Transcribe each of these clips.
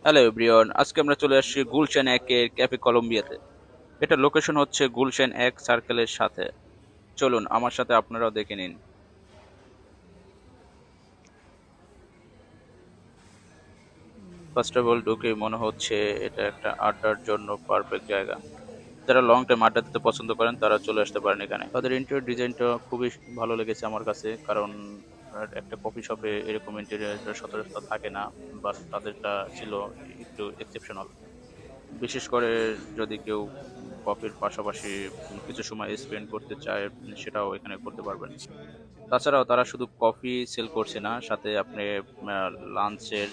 Hello everyone, আজকে আমরা চলে আসছি গুলশান একের ক্যাফে কলম্বিয়াতে। এটা লোকেশন হচ্ছে গুলশান এক সার্কেলের সাথে। চলুন আমার সাথে আপনারাও দেখে নিন। ফার্স্ট অফ অল ঢুকে মনে হচ্ছে এটা একটা আড্ডার জন্য পারফেক্ট জায়গা। যারা লং টাইম আড্ডা দিতে পছন্দ করেন তারা চলে আসতে পারেন এখানে। তাদের ইন্টেরিয়র ডিজাইনটা খুবই ভালো লেগেছে আমার কাছে, কারণ একটা কফি শপে এরকম ইন্টেরিয়র সচরাচর থাকে না, বাট তাদেরটা ছিল একটু এক্সেপশনাল। বিশেষ করে যদি কেউ কফির পাশাপাশি কিছু সময় স্পেন্ড করতে চায়, সেটাও এখানে করতে পারবেন। তাছাড়াও তারা শুধু কফি সেল করছে না, সাথে আপনি লাঞ্চের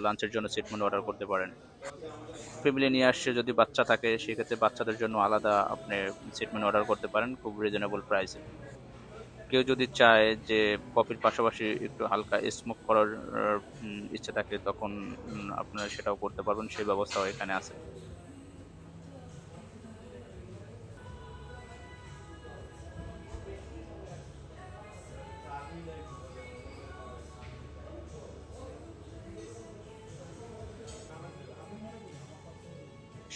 লাঞ্চের জন্য সেট মেনু অর্ডার করতে পারেন। ফ্যামিলি নিয়ে আসছে, যদি বাচ্চা থাকে সেক্ষেত্রে বাচ্চাদের জন্য আলাদা আপনি সেট মেনু অর্ডার করতে পারেন খুব রিজনেবল প্রাইসে। কেউ যদি চায় যে কফির পাশাপাশি একটু হালকা স্মোক করার ইচ্ছে থাকে, তখন আপনারা সেটাও করতে পারবেন, সেই ব্যবস্থাও এখানে আছে।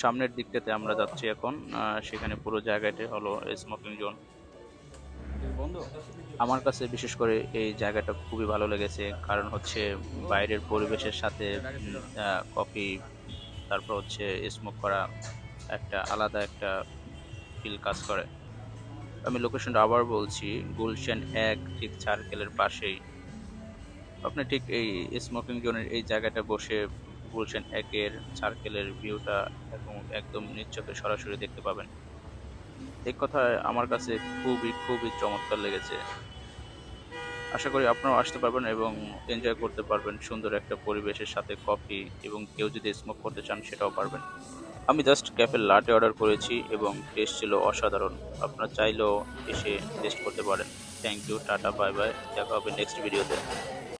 সামনের দিকটাতে আমরা যাচ্ছি এখন। সেখানে পুরো জায়গাটাই হলো স্মোকিং জোন। আমার কাছে বিশেষ করে এই জায়গাটা খুবই ভালো লেগেছে, কারণ হচ্ছে বাইরের পরিবেশের সাথে কফি, তারপর হচ্ছে স্মোক করা, একটা আলাদা একটা ফিল কাজ করে। আমি লোকেশনটা আবার বলছি, গুলশান এক ঠিক সার্কেলের পাশেই। আপনি ঠিক এই স্মোকিং জোনের এই জায়গাটা বসে গুলশান একের সার্কেলের ভিউটা এবং একদম নিশ্চোখে সরাসরি দেখতে পাবেন। এই কথায় আমার কাছে খুবই খুবই চমৎকার লেগেছে। আশা করি আপনারাও আসতে পারবেন এবং এনজয় করতে পারবেন সুন্দর একটা পরিবেশের সাথে কফি, এবং কেউ যদি স্মোক করতে চান সেটাও পারবেন। আমি জাস্ট ক্যাফে লাটে অর্ডার করেছি এবং টেস্ট ছিল অসাধারণ। আপনারা চাইলেও এসে টেস্ট করতে পারেন। থ্যাংক ইউ, টাটা, বাই বাই, দেখা হবে নেক্সট ভিডিওতে।